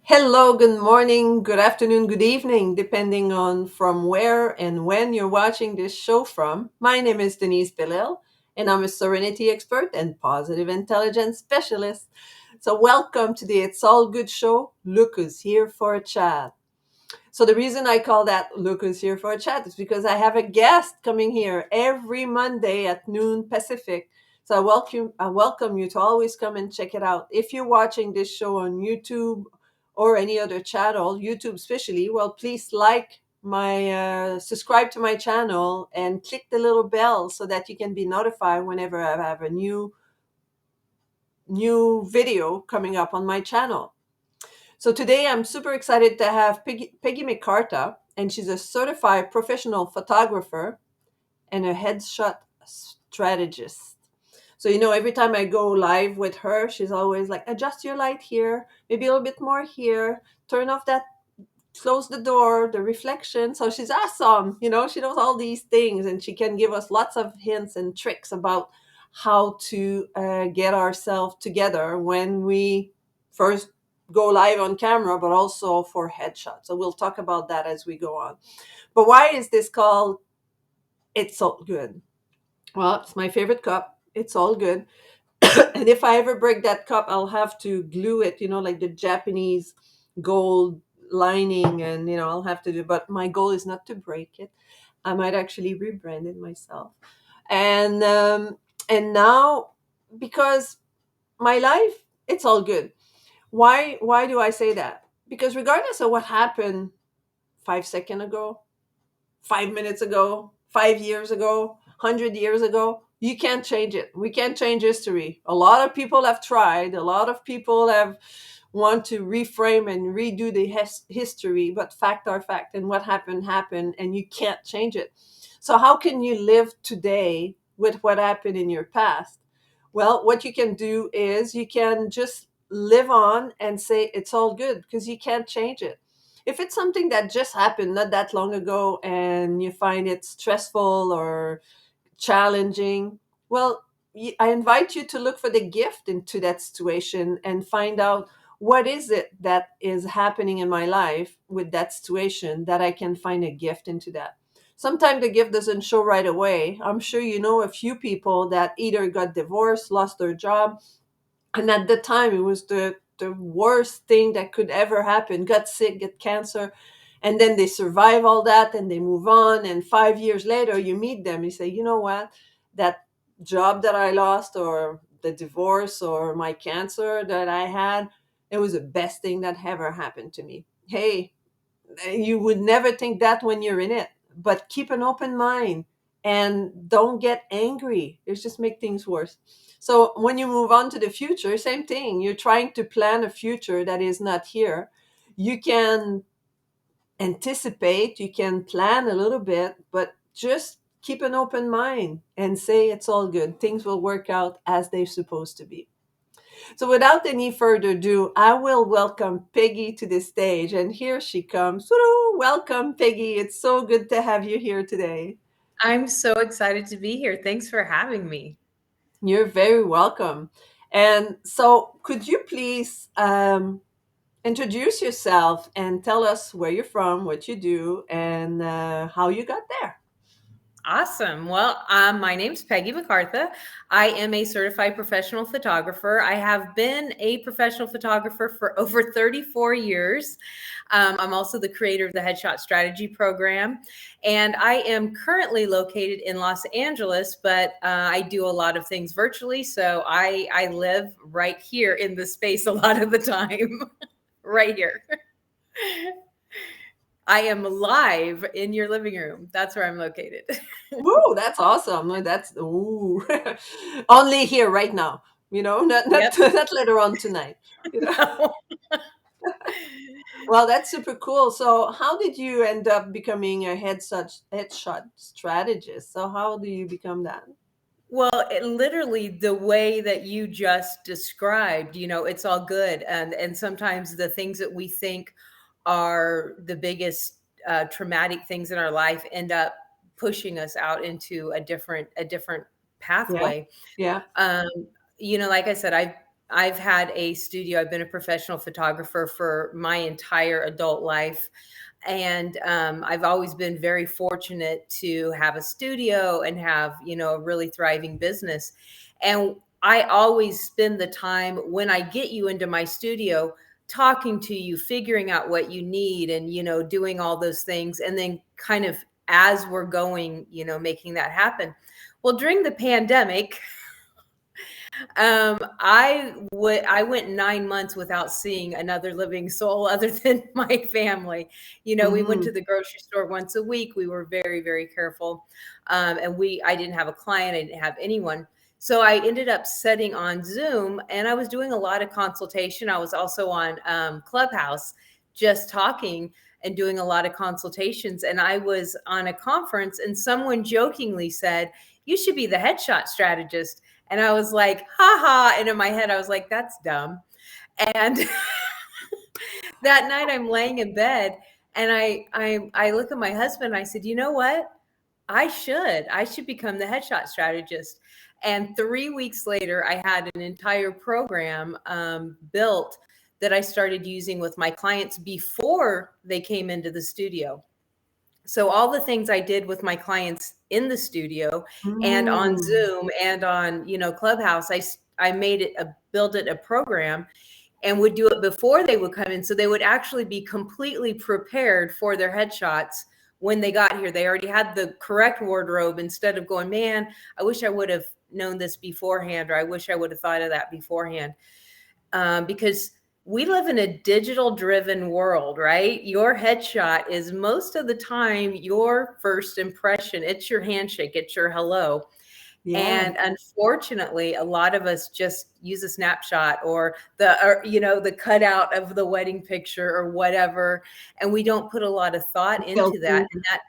Hello, good morning, good afternoon, good evening, depending on from where and when you're watching this show from. My name is Denise Belisle, and I'm a serenity expert and positive intelligence specialist. So, welcome to the It's All Good show. Look who's here for a chat. So, the reason I call that Look who's here for a chat is because I have a guest coming here every Monday at noon Pacific. So, I welcome you to always come and check it out. If you're watching this show on YouTube or any other channel, YouTube especially, well, please subscribe to my channel and click the little bell so that you can be notified whenever I have a new video coming up on my channel. So today I'm super excited to have Peggy McCartha, and she's a certified professional photographer and a headshot strategist. So, every time I go live with her, she's always like, adjust your light here, maybe a little bit more here, turn off that, close the door, the reflection. So she's awesome. She knows all these things and she can give us lots of hints and tricks about how to get ourselves together when we first go live on camera, but also for headshots. So we'll talk about that as we go on. But why is this called It's All Good? Well, it's my favorite cup. It's all good. And if I ever break that cup, I'll have to glue it, like the Japanese gold lining, and I'll have to do. But my goal is not to break it. I might actually rebrand it myself. And now, because my life, it's all good. Why do I say that? Because regardless of what happened 5 seconds ago, 5 minutes ago, 5 years ago, 100 years ago. You can't change it. We can't change history. A lot of people have tried. A lot of people have want to reframe and redo the history, but fact are fact, and what happened happened, and you can't change it. So how can you live today with what happened in your past? Well, what you can do is you can just live on and say it's all good because you can't change it. If it's something that just happened not that long ago and you find it stressful or challenging, well, I invite you to look for the gift into that situation and find out what is it that is happening in my life with that situation that I can find a gift into that. Sometimes the gift doesn't show right away. I'm sure you know a few people that either got divorced, lost their job, and at the time it was the worst thing that could ever happen, got sick, get cancer, and then they survive all that and they move on, and 5 years later you meet them, you say, you know what, that job that I lost, or the divorce, or my cancer that I had, it was the best thing that ever happened to me. Hey, you would never think that when you're in it, but keep an open mind and don't get angry. It's just make things worse. So when you move on to the future, same thing. You're trying to plan a future that is not here. You can anticipate, you can plan a little bit, but just keep an open mind and say it's all good. Things will work out as they're supposed to be. So, without any further ado, I will welcome Peggy to the stage. And here she comes. Woo! Welcome, Peggy. It's so good to have you here today. I'm so excited to be here. Thanks for having me. You're very welcome. And so, could you please introduce yourself and tell us where you're from, what you do, and how you got there? Awesome. Well, my name's Peggy McCartha. I am a certified professional photographer. I have been a professional photographer for over 34 years. I'm also the creator of the Headshot Strategy program. And I am currently located in Los Angeles, but I do a lot of things virtually. So I live right here in the space a lot of the time, right here. I am live in your living room. That's where I'm located. Woo, that's awesome. That's ooh. Only here right now. Not Yep. not later on tonight. You know. No. Well, that's super cool. So, how did you end up becoming a headshot strategist? So, how do you become that? Well, literally the way that you just described, it's all good. And sometimes the things that we think are the biggest traumatic things in our life end up pushing us out into a different Yeah, pathway. yeah, Um, like I said, I've I've had a studio. I've been a professional photographer for my entire adult life. And I've always been very fortunate to have a studio and have, a really thriving business. And I always spend the time when I get you into my studio talking to you, figuring out what you need and, doing all those things. And then kind of as we're going, making that happen. Well, during the pandemic, I went 9 months without seeing another living soul other than my family. We went Hmm. to the grocery store once a week. We were very, very careful. And I didn't have a client. I didn't have anyone. So I ended up setting on Zoom and I was doing a lot of consultation. I was also on Clubhouse just talking and doing a lot of consultations. And I was on a conference and someone jokingly said, "You should be the headshot strategist." And I was like, ha ha. And in my head, I was like, that's dumb. And that night I'm laying in bed and I look at my husband and I said, you know what? I should become the headshot strategist. And 3 weeks later, I had an entire program built that I started using with my clients before they came into the studio. So all the things I did with my clients in the studio and on Mm. Zoom and on, Clubhouse, I made it build it a program and would do it before they would come in. So they would actually be completely prepared for their headshots when they got here. They already had the correct wardrobe instead of going, man, I wish I would have known this beforehand, or I wish I would have thought of that beforehand. Because we live in a digital driven world, right? Your headshot is most of the time your first impression. It's your handshake, it's your hello. Yeah. And unfortunately, a lot of us just use a snapshot or the cutout of the wedding picture or whatever. And we don't put a lot of thought into that. Selfie. And that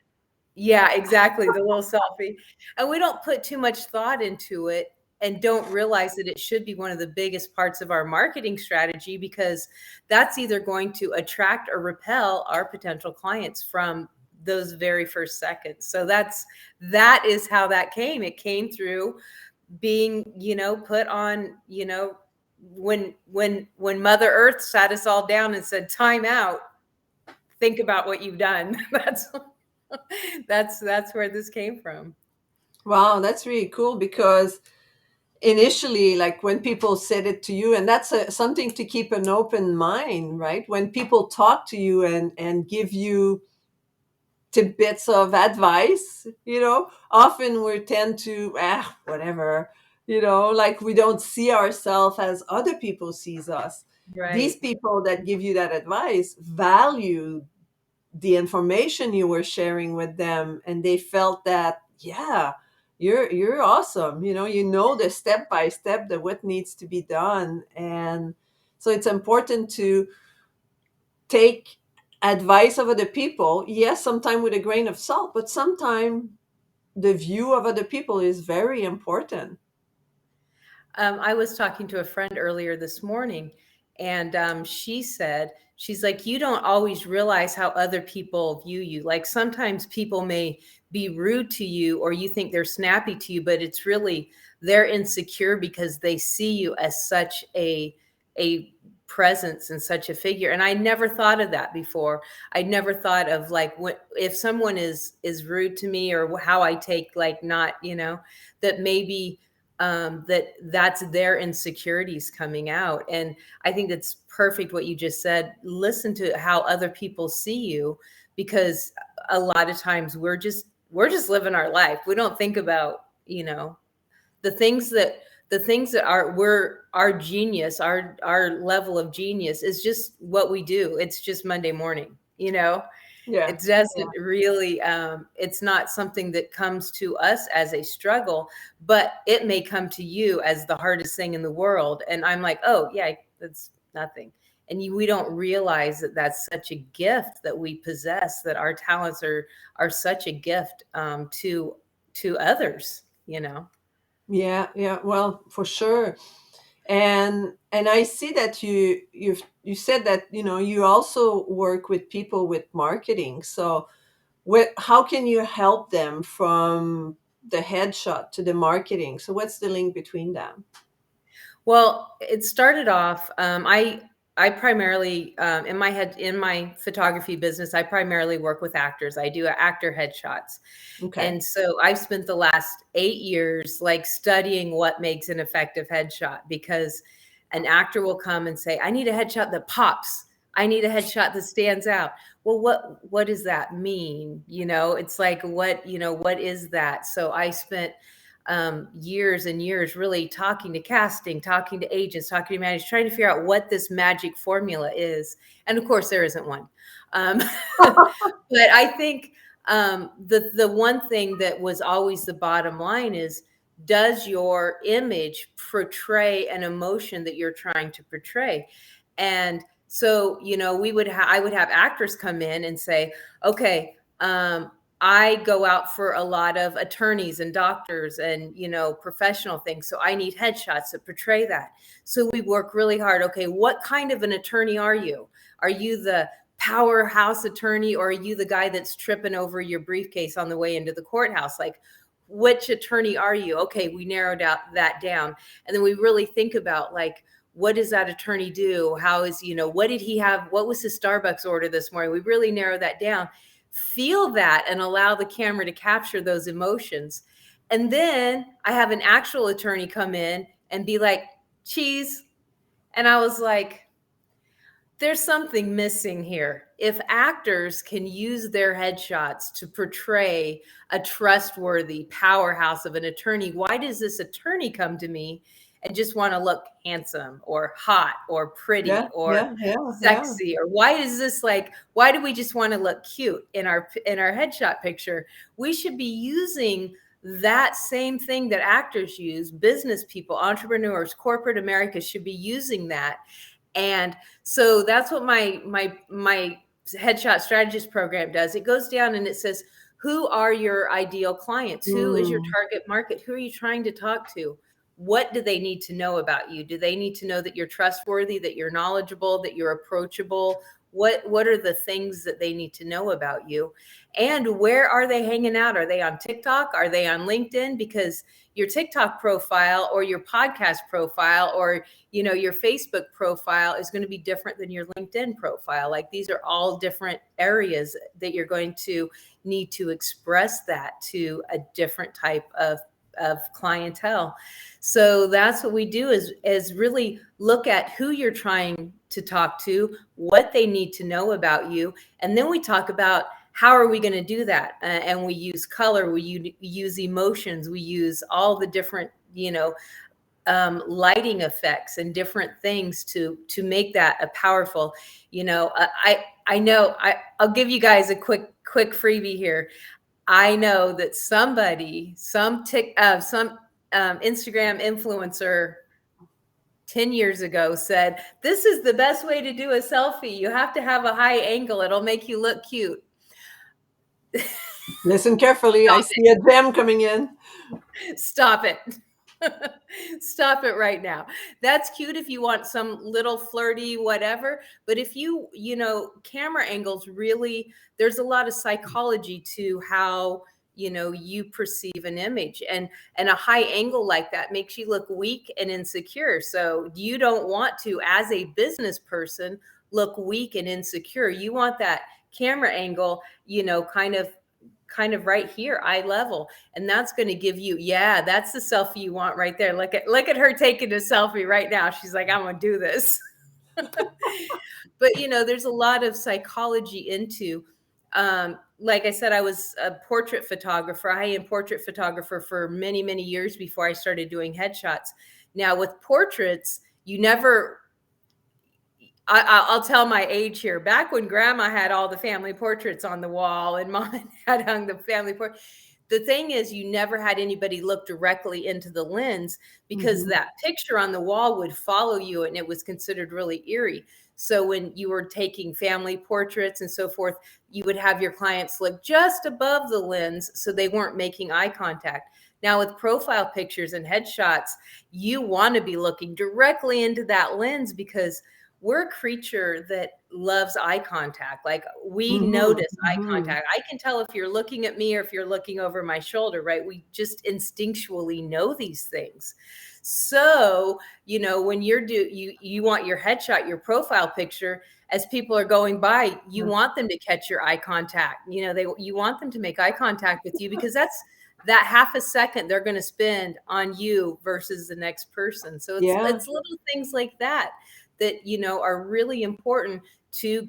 yeah, exactly, the little selfie. And we don't put too much thought into it and don't realize that it should be one of the biggest parts of our marketing strategy because that's either going to attract or repel our potential clients from those very first seconds. So that is how that came. It came through being, put on, when Mother Earth sat us all down and said, "Time out. Think about what you've done." That's where this came from. Wow, that's really cool because initially, like when people said it to you, and that's something to keep an open mind, right? When people talk to you and give you tidbits of advice, often we tend to, whatever, like we don't see ourselves as other people sees us. These Right. people that give you that advice value the information you were sharing with them, and they felt that, yeah, you're awesome, the step by step that what needs to be done. And so it's important to take advice of other people, yes, sometimes with a grain of salt, but sometimes the view of other people is very important. I was talking to a friend earlier this morning, and she said, she's like, you don't always realize how other people view you. Like sometimes people may be rude to you or you think they're snappy to you, but it's really they're insecure because they see you as such a presence and such a figure. And I never thought of that before. I never thought of like if someone is rude to me or how I take like not, that maybe that's their insecurities coming out. And I think that's perfect what you just said. Listen to how other people see you, because a lot of times we're just living our life. We don't think about, the things that are we're our genius, our level of genius is just what we do. It's just Monday morning, Yeah. it doesn't really it's not something that comes to us as a struggle, but it may come to you as the hardest thing in the world, and I'm like, oh yeah, that's nothing. And we don't realize that that's such a gift that we possess, that our talents are such a gift to others, Yeah, yeah, well, for sure. And I see that you said that you also work with people with marketing. So how can you help them from the headshot to the marketing? So what's the link between them? Well, it started off. I primarily in my photography business. I primarily work with actors. I do actor headshots, Okay. and so I've spent the last 8 years like studying what makes an effective headshot, because an actor will come and say, "I need a headshot that pops. I need a headshot that stands out." Well, what does that mean? It's like, what is that? So I spent years and years really talking to casting, talking to agents, talking to managers, trying to figure out what this magic formula is. And of course, there isn't one. Um, but I think the one thing that was always the bottom line is, does your image portray an emotion that you're trying to portray? And so, I would have actors come in and say, okay, I go out for a lot of attorneys and doctors and, professional things. So I need headshots that portray that. So we work really hard. Okay, what kind of an attorney are you? Are you the powerhouse attorney, or are you the guy that's tripping over your briefcase on the way into the courthouse? Like, which attorney are you? Okay, we narrowed out that down. And then we really think about, like, what does that attorney do? How is, what did he have? What was his Starbucks order this morning? We really narrow that down, feel that, and allow the camera to capture those emotions. And then I have an actual attorney come in and be like, cheese. And I was like, there's something missing here. If actors can use their headshots to portray a trustworthy powerhouse of an attorney, why does this attorney come to me and just want to look handsome or hot or Yeah, pretty or yeah, yeah, yeah. sexy? Or why do we just want to look cute in our headshot picture? We should be using that same thing that actors use. Business people, entrepreneurs, corporate America should be using that. And so that's what my headshot strategist program does. It goes down and it says, who are your ideal clients? Who is your Mm, target market? Who are you trying to talk to? What do they need to know about you? Do they need to know that you're trustworthy, that you're knowledgeable, that you're approachable? What are the things that they need to know about you? And where are they hanging out? Are they on TikTok? Are they on LinkedIn? Because your TikTok profile or your podcast profile or your Facebook profile is going to be different than your LinkedIn profile. Like, these are all different areas that you're going to need to express that to a different type of clientele. So that's what we do, is really look at who you're trying to talk to, what they need to know about you, and then we talk about how are we going to do that. And we use color, we use emotions, we use all the different lighting effects and different things to make that a powerful. I know, I'll give you guys a quick freebie here. I know that some Instagram influencer 10 years ago said, this is the best way to do a selfie. You have to have a high angle. It'll make you look cute. listen carefully. I Stop see a gem coming in. it. Stop it. Stop it right now. That's cute if you want some little flirty whatever, but if camera angles, really, there's a lot of psychology to how you perceive an image, and a high angle like that makes you look weak and insecure. So you don't want to, as a business person, look weak and insecure. You want that camera angle kind of right here, eye level. And that's going to give you, that's the selfie you want right there. Look at her taking a selfie right now. She's like, I'm going to do this. But, there's a lot of psychology into, like I said, I was a portrait photographer, high-end portrait photographer for many, many years before I started doing headshots. Now with portraits, I'll tell my age here. Back when grandma had all the family portraits on the wall and mom had hung the family portrait, the thing is, you never had anybody look directly into the lens, because Mhm. that picture on the wall would follow you and it was considered really eerie. So when you were taking family portraits and so forth, you would have your clients look just above the lens so they weren't making eye contact. Now with profile pictures and headshots, you want to be looking directly into that lens, because we're a creature that loves eye contact. Like we Mm-hmm. notice eye Mm-hmm. contact. I can tell if you're looking at me or if you're looking over my shoulder, right? We just instinctually know these things. So, when you want your headshot, your profile picture, as people are going by, you want them to catch your eye contact. You want them to make eye contact with you, because that's that half a second they're going to spend on you versus the next person. So it's Yeah. it's little things like that are really important to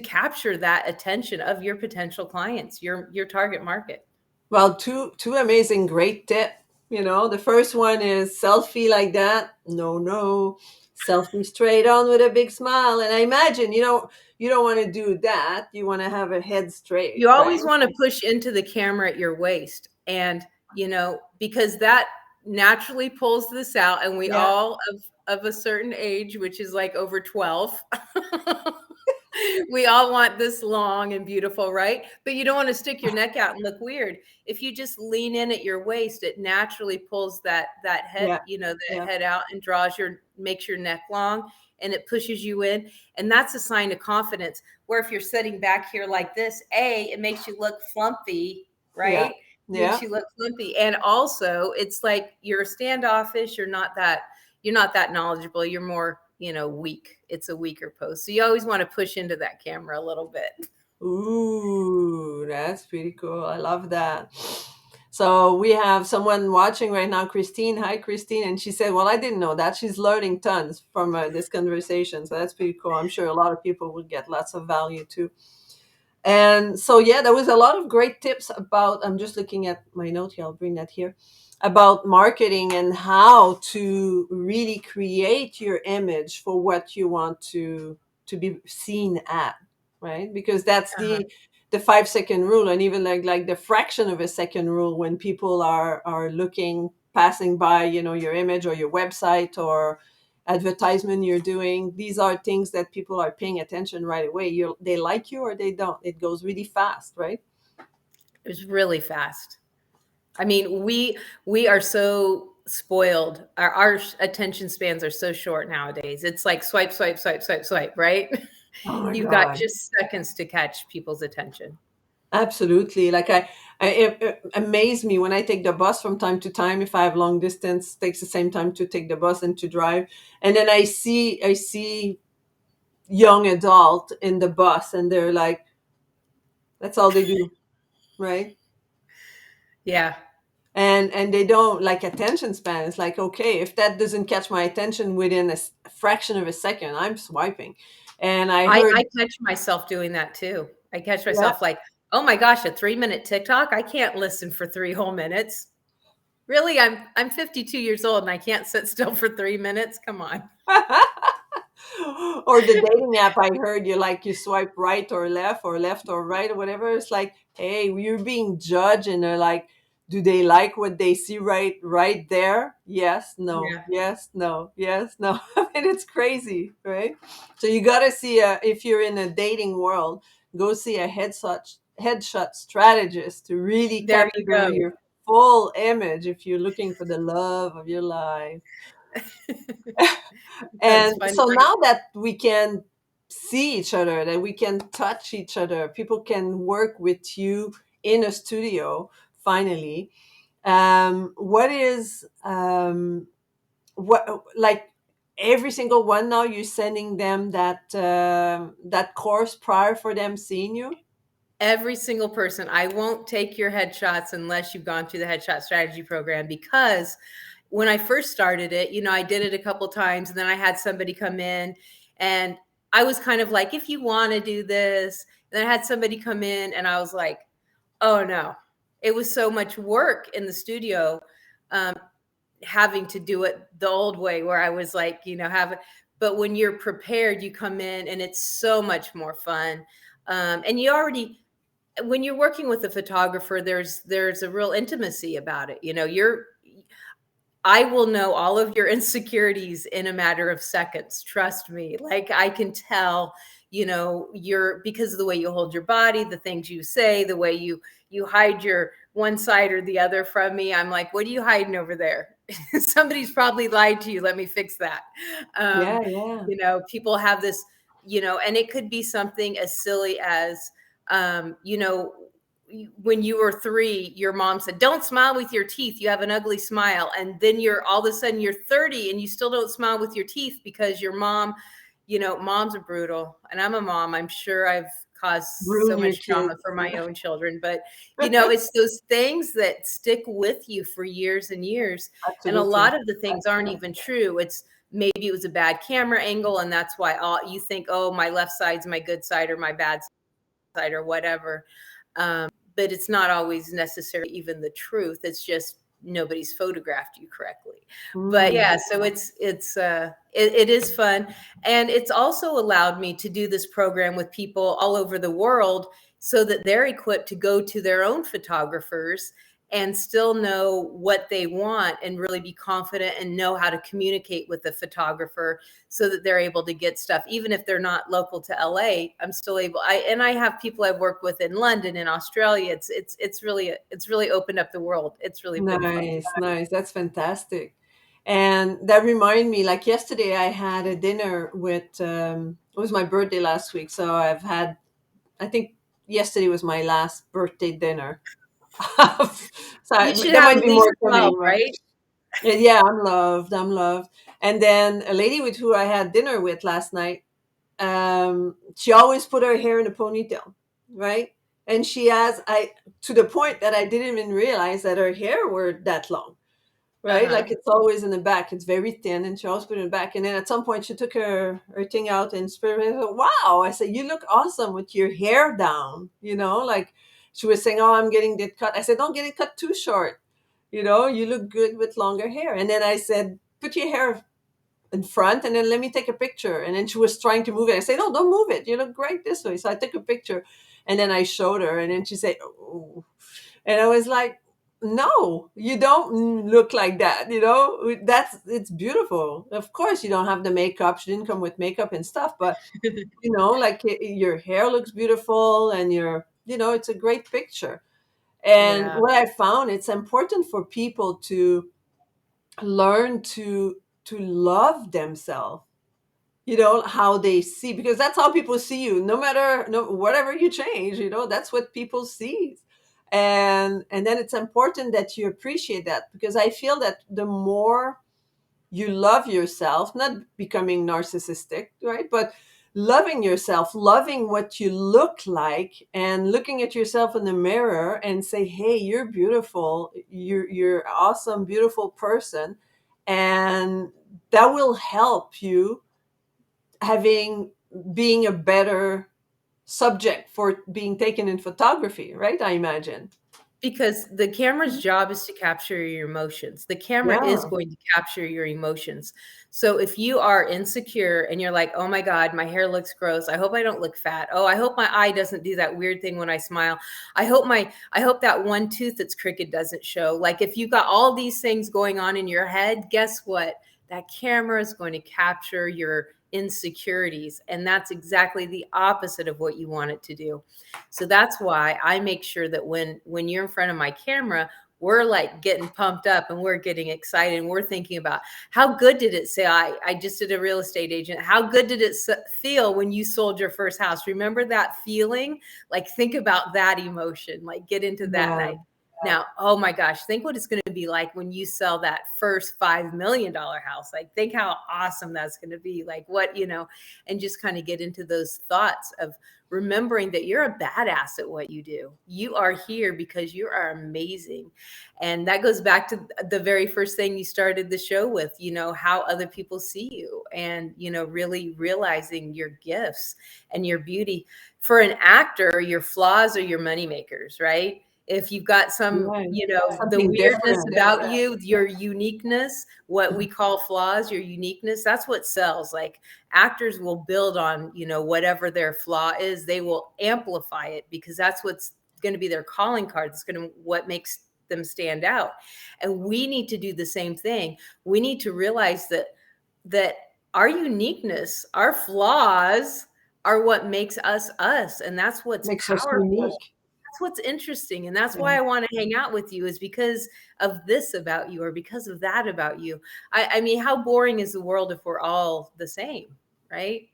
capture that attention of your potential clients, your target market. Well, two amazing, great tip. The first one is selfie like that. No, no, selfie straight on with a big smile. And I imagine you don't want to do that. You want to have a head straight, You right? always want to push into the camera at your waist, and because that naturally pulls this out, and we Yeah, all of a certain age, which is like over 12. We all want this long and beautiful, right? But you don't want to stick your neck out and look weird. If you just lean in at your waist, it naturally pulls that head, yeah, the yeah, head out, and makes your neck long, and it pushes you in. And that's a sign of confidence. Where if you're sitting back here like this, it makes you look flumpy, yeah, right? Makes yeah. you look flumpy. And also it's like you're standoffish, you're not that knowledgeable. You're more, weak. It's a weaker pose. So you always want to push into that camera a little bit. Ooh, that's pretty cool. I love that. So we have someone watching right now, Christine. Hi, Christine. And she said, well, I didn't know that. She's learning tons from this conversation. So that's pretty cool. I'm sure a lot of people will get lots of value too. And so, yeah, there was a lot of great tips about, I'm just looking at my note here, I'll bring that here, about marketing and how to really create your image for what you want to be seen at, right? Because that's Uh-huh. the 5 second rule, and even like the fraction of a second rule when people are looking, passing by, your image or your website or advertisement you're doing. These are things that people are paying attention right away. They like you or they don't. It goes really fast, right? It was really fast. I mean, we are so spoiled. Our attention spans are so short nowadays. It's like swipe, swipe, swipe, swipe, swipe, right? Oh my You've got god. just seconds to catch people's attention. Absolutely. Like it amazes me when I take the bus from time to time. If I have long distance, takes the same time to take the bus and to drive, and then I see young adult in the bus, and they're like, that's all they do, right? Yeah. And they don't like attention span. It's like, okay, if that doesn't catch my attention within a fraction of a second, I'm swiping. And I I heard, I catch myself doing that too. I catch yeah. myself like, "Oh my gosh, a 3-minute TikTok? I can't listen for 3 whole minutes." Really? I'm 52 years old and I can't sit still for 3 minutes? Come on. Or the dating app, I heard you swipe right or left or right or whatever. It's like, hey, you're being judged, and they're like, do they like what they see right there? Yes, no, Yeah. yes, no, yes, no. I mean, it's crazy, right? So you gotta see if you're in a dating world, go see a headshot strategist to really There you capture go. your full image if you're looking for the love of your life. That's And funny. so now that we can see each other, that we can touch each other, people can work with you in a studio finally. What is what like every single one now you're sending them that course prior for them seeing you? Every single person. I won't take your headshots unless you've gone through the headshot strategy program, because when I first started it, I did it a couple times and then I had somebody come in and I was kind of like, if you want to do this, and then I had somebody come in and I was like, oh no, it was so much work in the studio. Um, Having to do it the old way where I was like, but when you're prepared, you come in and it's so much more fun. And you already, when you're working with a photographer, there's a real intimacy about it. I will know all of your insecurities in a matter of seconds. Trust me. Like I can tell, you're, because of the way you hold your body, the things you say, the way you hide your one side or the other from me. I'm like, what are you hiding over there? somebody's probably lied to you. Let me fix that. Yeah, yeah. People have this, and it could be something as silly as, when you were 3, your mom said, "Don't smile with your teeth. You have an ugly smile." And then you're all of a sudden you're 30 and you still don't smile with your teeth because your mom, moms are brutal. And I'm a mom. I'm sure I've caused so Ruin your much trauma kids. for my Yeah. own children, but it's those things that stick with you for years and years. And a Absolutely. lot of the things aren't even true. It's maybe it was a bad camera angle, and that's why all you think, oh, my left side's my good side or my bad side or whatever. But it's not always necessarily even the truth. It's just nobody's photographed you correctly. But Mm. yeah, so it is fun, and it's also allowed me to do this program with people all over the world so that they're equipped to go to their own photographers and still know what they want and really be confident and know how to communicate with the photographer so that they're able to get stuff. Even if they're not local to LA, I'm still able. I have people I've worked with in London, in Australia. It's really opened up the world. It's really been fun. Nice, nice. That's fantastic. And that remind me, like yesterday, I had a dinner with. It was my birthday last week, so I've had. I think yesterday was my last birthday dinner. So You should there have might at be least more 12, coming, right? right? Yeah, I'm loved. I'm loved. And then a lady with who I had dinner with last night, she always put her hair in a ponytail, right? And she has I to the point that I didn't even realize that her hair were that long, right? Uh-huh. Like it's always in the back. It's very thin, and she always put it in the back. And then at some point, she took her thing out and sprayed it. I said, "Wow!" I said, "You look awesome with your hair down." Like she was saying, "Oh, I'm getting it cut." I said, "Don't get it cut too short. You look good with longer hair." And then I said, "Put your hair in front and then let me take a picture." And then she was trying to move it. I said, "No, don't move it. You look great this way." So I took a picture and then I showed her, and then she said, "Oh." And I was like, "No, you don't look like that. It's beautiful. Of course, you don't have the makeup. She didn't come with makeup and stuff, but like your hair looks beautiful and it's a great picture." And Yeah. what I found, it's important for people to learn to love themselves, how they see, because that's how people see you, no matter no whatever you change, that's what people see. And then it's important that you appreciate that, because I feel that the more you love yourself, not becoming narcissistic, right, but loving yourself, loving what you look like, and looking at yourself in the mirror and say, "Hey, you're beautiful, you're awesome, beautiful person." And that will help you having being a better subject for being taken in photography, right? I imagine. Because the camera's job is to capture your emotions. The camera is Yeah. going to capture your emotions. So if you are insecure and you're like, "Oh my God, my hair looks gross. I hope I don't look fat. Oh, I hope my eye doesn't do that weird thing when I smile. I hope that one tooth that's crooked doesn't show." Like if you got all these things going on in your head, guess what? That camera is going to capture your insecurities. And that's exactly the opposite of what you want it to do. So that's why I make sure that when you're in front of my camera, we're like getting pumped up and we're getting excited and we're thinking about how good did it say. I just did a real estate agent. How good did it feel when you sold your first house? Remember that feeling? Like think about that emotion, like get into that Yeah. night. Now, oh my gosh, think what it's going to be like when you sell that first $5 million house. Like, think how awesome that's going to be. Like, and just kind of get into those thoughts of remembering that you're a badass at what you do. You are here because you are amazing. And that goes back to the very first thing you started the show with, how other people see you and, really realizing your gifts and your beauty. For an actor, your flaws are your money makers, right? If you've got some, Right. the Something weirdness different. about you, your uniqueness, what we call flaws, your uniqueness, that's what sells. Like actors will build on, whatever their flaw is, they will amplify it because that's what's going to be their calling card. It's going to what makes them stand out. And we need to do the same thing. We need to realize that our uniqueness, our flaws are what makes us us. And that's what's Makes us powerful. unique. what's interesting. And that's Yeah. why I want to hang out with you, is because of this about you, or because of that about you. I mean, how boring is the world if we're all the same, right?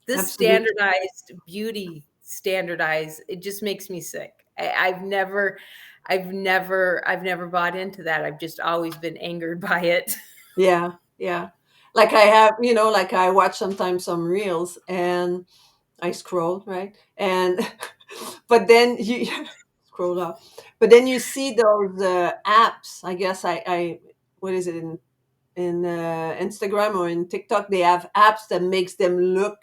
This Absolutely. standardized beauty, standardized, it just makes me sick. I've never bought into that. I've just always been angered by it. Yeah. Yeah. Like I have, like I watch sometimes some reels and I scroll, right? And but then you scroll up. But then you see those apps. I guess I what is it in Instagram or in TikTok? They have apps that makes them look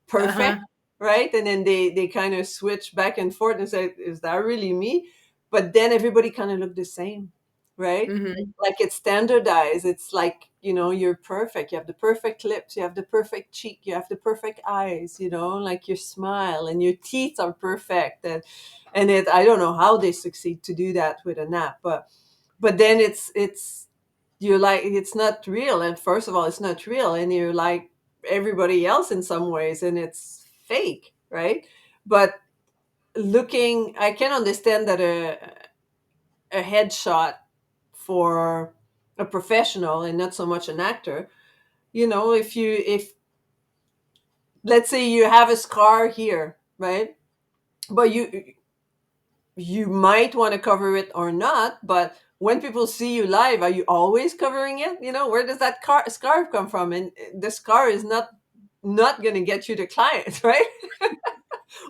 perfect, Uh-huh. right? And then they kind of switch back and forth and say, "Is that really me?" But then everybody kind of look the same, right? Hmm. Like it's standardized. It's like, you're perfect. You have the perfect lips, you have the perfect cheek, you have the perfect eyes, like your smile and your teeth are perfect. And I don't know how they succeed to do that with an app, but then it's you're like, it's not real. And first of all, it's not real. And you're like everybody else in some ways, and it's fake, right? But I can understand that a headshot for a professional and not so much an actor, if let's say you have a scar here, right? But you might want to cover it or not, but when people see you live, are you always covering it? Where does that scarf come from? And the scar is not going to get you the client, right?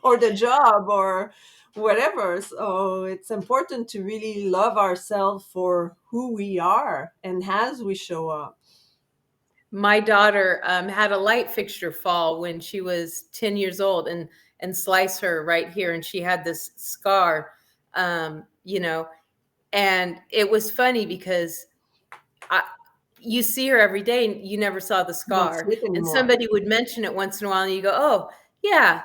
Or the job or whatever. So it's important to really love ourselves for who we are and as we show up. My daughter had a light fixture fall when she was 10 years old, and slice her right here, and she had this scar, you know, and it was funny because I, you see her every day and you never saw the You don't see scar, it and anymore. somebody would mention it once in a while, and you go, oh yeah,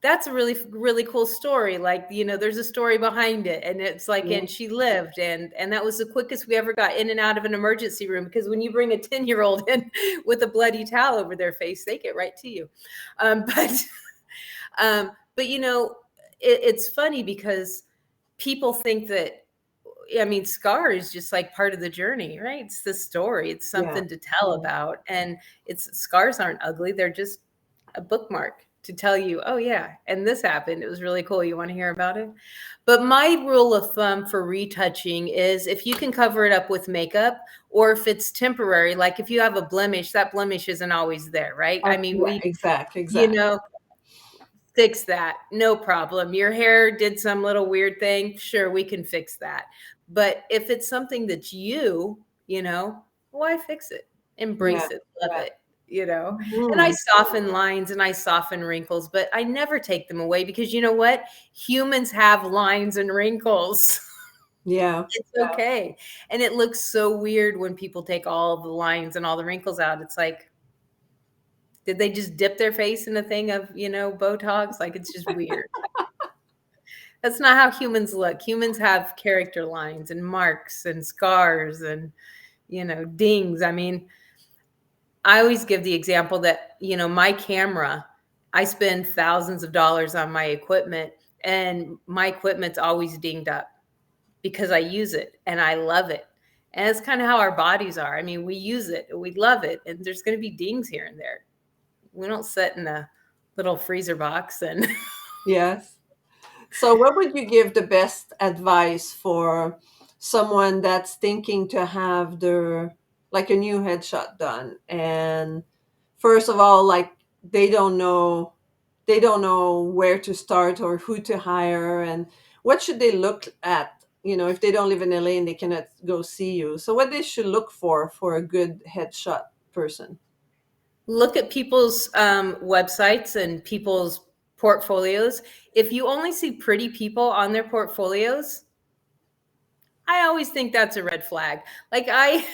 that's a really cool story. Like, there's a story behind it, and it's like, Yeah. and she lived, and that was the quickest we ever got in and out of an emergency room, because when you bring a 10-year-old in with a bloody towel over their face, they get right to you. But but it's funny because people think that, I mean, scar is just like part of the journey, right? It's the story. It's Yeah. something to tell about. And scars aren't ugly. They're just a bookmark to tell you, oh yeah, and this happened. It was really cool. You want to hear about it? But my rule of thumb for retouching is, if you can cover it up with makeup, or if it's temporary, like if you have a blemish, that blemish isn't always there, right? I mean, Yeah, exact, you exact. know, fix that. No problem. Your hair did some little weird thing. Sure, we can fix that. But if it's something that's why fix it? Yeah. Embrace it, love it, And I Mhm. soften lines and I soften wrinkles, but I never take them away, because you know what? Humans have lines and wrinkles. Yeah. It's okay. And it looks so weird when people take all the lines and all the wrinkles out. It's like, did they just dip their face in a thing of, Botox? Like, it's just weird. That's not how humans look. Humans have character lines and marks and scars and, dings. I mean, I always give the example that, my camera, I spend thousands of dollars on my equipment, and my equipment's always dinged up because I use it and I love it. And it's kind of how our bodies are. I mean, we use it, we love it, and there's going to be dings here and there. We don't sit in a little freezer box and Yes. So, what would you give the best advice for someone that's thinking to have their, like, a new headshot done? And first of all, like, they don't know they don't know where to start or who to hire, and what should they look at, if they don't live in LA and they cannot go see you. So what they should look for a good headshot person. look at people's websites and people's portfolios. If you only see pretty people on their portfolios, I always think that's a red flag. Like, I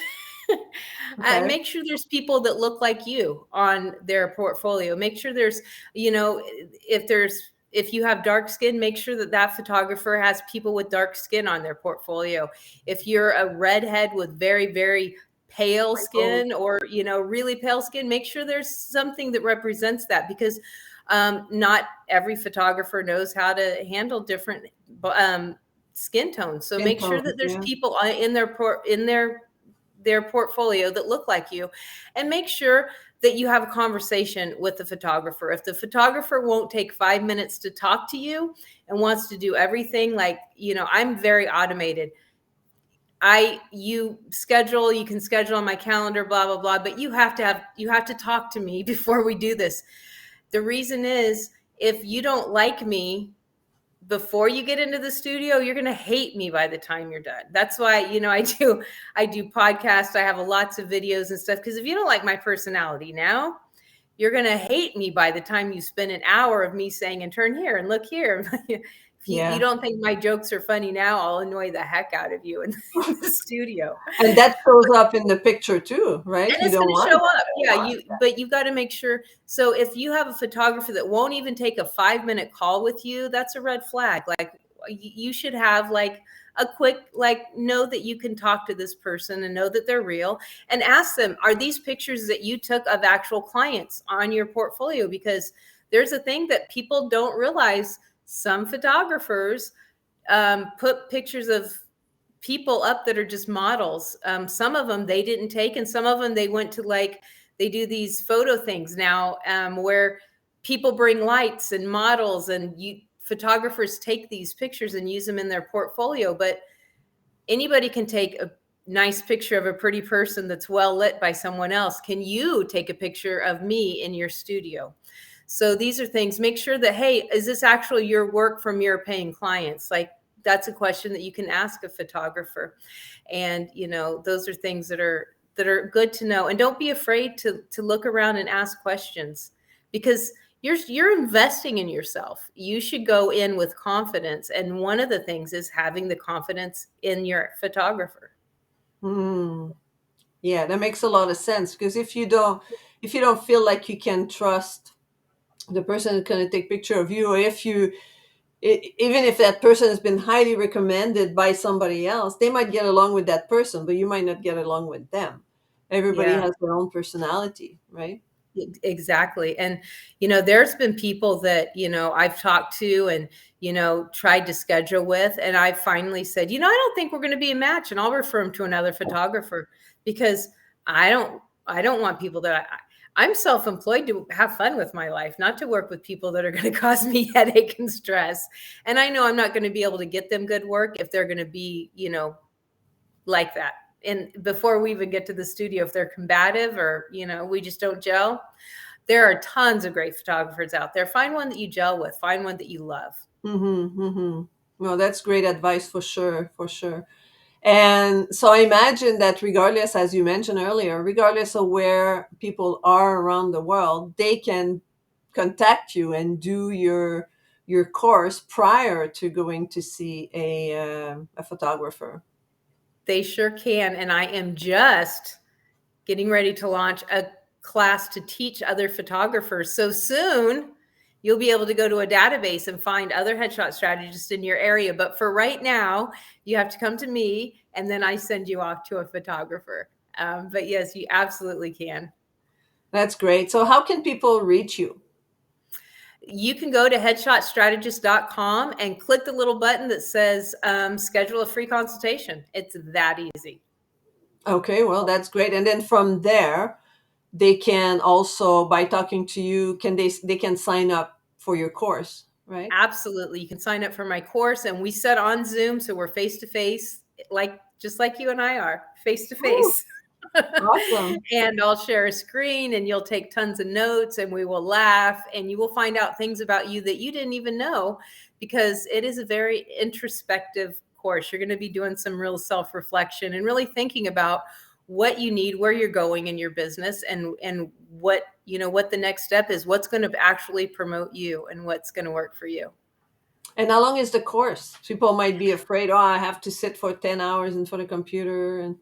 Okay. make sure there's people that look like you on their portfolio. Make sure there's, if you have dark skin, make sure that that photographer has people with dark skin on their portfolio. If you're a redhead with very, very pale Wrinkles. skin or, really pale skin, make sure there's something that represents that, because not every photographer knows how to handle different um, skin tones. So Skin make sure tones, that there's yeah. people in their portfolio that look like you, and make sure that you have a conversation with the photographer. If the photographer won't take 5 minutes to talk to you and wants to do everything, like, I'm very automated. You can schedule on my calendar, blah, blah, blah, but you have to talk to me before we do this. The reason is, if you don't like me before you get into the studio, you're going to hate me by the time you're done. That's why, I do podcasts. I have lots of videos and stuff, because if you don't like my personality now, you're going to hate me by the time you spend an hour of me saying, and turn here and look here. If you Yeah. don't think my jokes are funny now, I'll annoy the heck out of you in the studio. And that shows up in the picture too, right? And You it's don't going to want show that. up. Yeah, but you've got to make sure. So if you have a photographer that won't even take a 5-minute call with you, that's a red flag. Like, you should have like a quick, like, know that you can talk to this person and know that they're real, and ask them, are these pictures that you took of actual clients on your portfolio? Because there's a thing that people don't realize. Some photographers put pictures of people up that are just models. Some of them they didn't take, and some of them they went to, like, they do these photo things now, where people bring lights and models, and photographers take these pictures and use them in their portfolio. But anybody can take a nice picture of a pretty person that's well lit by someone else. Can you take a picture of me in your studio? So these are things. Make sure that, hey, is this actually your work from your paying clients? Like, that's a question that you can ask a photographer. And those are things that are good to know. And don't be afraid to look around and ask questions, because you're investing in yourself. You should go in with confidence, and one of the things is having the confidence in your photographer. Mm. Yeah, that makes a lot of sense, because if you don't feel like you can trust the person who's going to take picture of you, or even if that person has been highly recommended by somebody else, they might get along with that person, but you might not get along with them. Everybody Yeah. has their own personality, right? Exactly. And, there's been people that, I've talked to and, tried to schedule with. And I finally said, I don't think we're going to be a match. And I'll refer them to another photographer, because I don't want people that I'm self-employed to have fun with my life, not to work with people that are going to cause me headache and stress. And I know I'm not going to be able to get them good work if they're going to be, like that. And before we even get to the studio, if they're combative or, we just don't gel, there are tons of great photographers out there. Find one that you gel with, find one that you love. Mm-hmm, mm-hmm. Well, that's great advice for sure, for sure. And so I imagine that regardless, as you mentioned earlier, regardless of where people are around the world, they can contact you and do your course prior to going to see a photographer. They sure can. And I am just getting ready to launch a class to teach other photographers. So soon you'll be able to go to a database and find other headshot strategists in your area. But for right now, you have to come to me, and then I send you off to a photographer. But yes, you absolutely can. That's great. So how can people reach you? You can go to headshotstrategist.com and click the little button that says schedule a free consultation. It's that easy. Okay, well, that's great. And then from there, they can also, by talking to you, they can sign up for your course, right? Absolutely. You can sign up for my course, and we set on Zoom, so we're face to face, like just like you and I are, face to Ooh, face. awesome. And I'll share a screen, and you'll take tons of notes, and we will laugh, and you will find out things about you that you didn't even know, because it is a very introspective course. You're going to be doing some real self-reflection and really thinking about what you need, where you're going in your business, and what what the next step is, what's going to actually promote you, and what's going to work for you. And how long is the course? People might be afraid, oh, I have to sit for 10 hours in front of a computer. And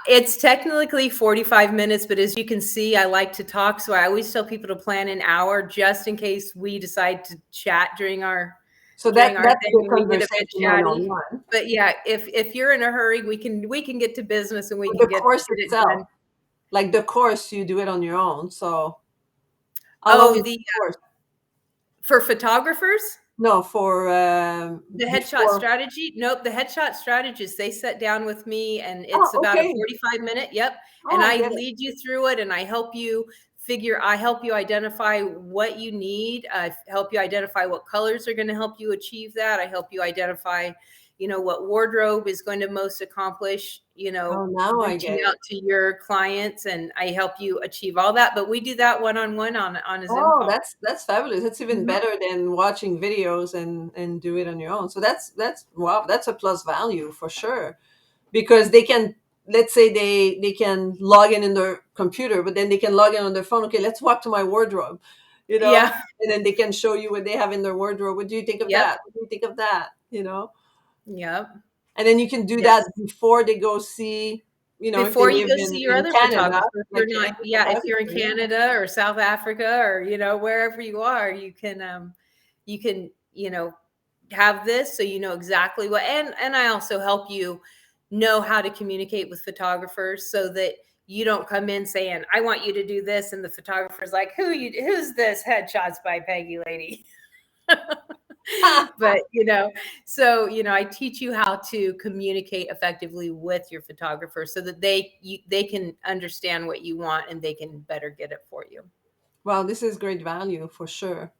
It's technically 45 minutes, but as you can see, I like to talk. So I always tell people to plan an hour, just in case we decide to chat during our So during our that's thing, the and we get a bit conversation one on chatty. one. But yeah, if you're in a hurry, we can get to business and we can The get course it itself, done. like the course, you do it on your own. So how long Oh, is the the course? for photographers, No, for the headshot before. strategy. Nope, the headshot strategist. They sit down with me, and Oh, it's about a okay. 45-minute. Yep, Oh, and I I get it. lead you through it, and I help you figure. I help you identify what you need. I help you identify what colors are going to help you achieve that. I help you identify, what wardrobe is going to most accomplish, Oh, now I reaching get out it. to your clients, and I help you achieve all that. But we do that one-on-one on a Zoom Oh, call. that's fabulous. It's even Mhm. better than watching videos and do it on your own. So that's wow, that's a plus value for sure. Because they can, let's say they can log in their computer, but then they can log in on their phone. Okay, let's walk to my wardrobe, Yeah. and then they can show you what they have in their wardrobe. What do you think of Yep. that? What do you think of that? Yep. And then you can do that Yes. before they go see, if they Before you live go see your in other Canada, photographer, if you're like not, South yeah, if you're in Africa. Yeah. Canada or South Africa or, wherever you are, you can, have this so you know exactly what, and I also help you know how to communicate with photographers so that you don't come in saying, I want you to do this, and the photographer's like, who's this headshots by Peggy lady? But so I teach you how to communicate effectively with your photographer so that they can understand what you want and they can better get it for you. Wow, this is great value for sure.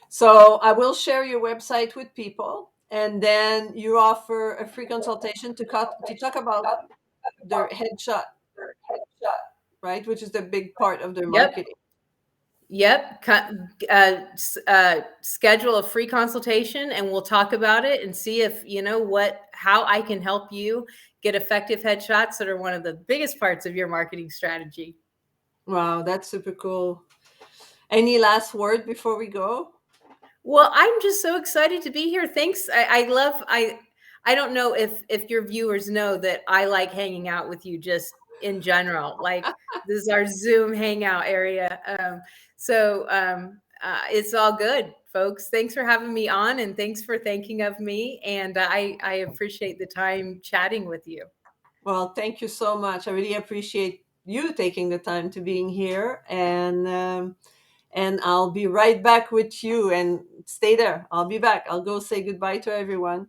So I will share your website with people, and then you offer a free consultation to talk about their headshot, right? Which is the big part of their Yep. marketing. Yep. Schedule a free consultation and we'll talk about it and see if how I can help you get effective headshots that are one of the biggest parts of your marketing strategy. Wow, that's super cool. Any last word before we go? Well, I'm just so excited to be here. Thanks. I don't know if your viewers know that I like hanging out with you just in general. Like, this is our Zoom hangout area. It's all good, folks. Thanks for having me on, and thanks for thinking of me. And I appreciate the time chatting with you. Well, thank you so much. I really appreciate you taking the time to being here, and I'll be right back with you. And stay there. I'll be back. I'll go say goodbye to everyone.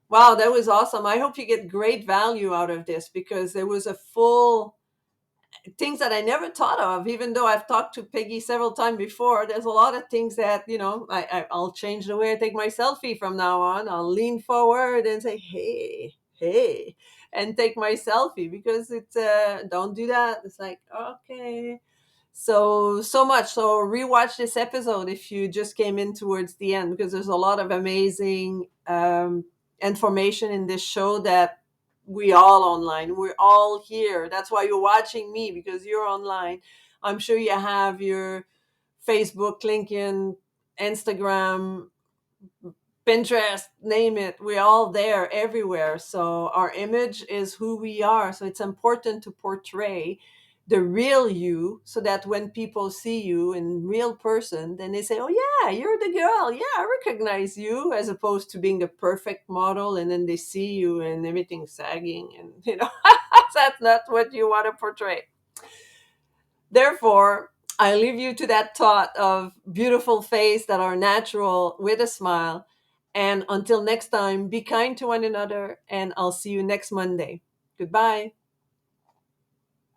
Wow, that was awesome. I hope you get great value out of this, because there was a full things that I never thought of. Even though I've talked to Peggy several times before, there's a lot of things that I'll change the way I take my selfie from now on. I'll lean forward and say, "Hey, hey," and take my selfie, because it's don't do that. It's like, okay. So much. So rewatch this episode if you just came in towards the end, because there's a lot of amazing information in this show that we all online. We're all here. That's why you're watching me, because you're online. I'm sure you have your Facebook, LinkedIn, Instagram, Pinterest, name it. We're all there everywhere. So our image is who we are. So it's important to portray the real you, so that when people see you in real person, then they say, "Oh yeah, you're the girl. Yeah, I recognize you," as opposed to being the perfect model and then they see you and everything sagging, and that's not what you want to portray. Therefore, I leave you to that thought of beautiful face that are natural with a smile. And until next time, be kind to one another, and I'll see you next Monday. Goodbye.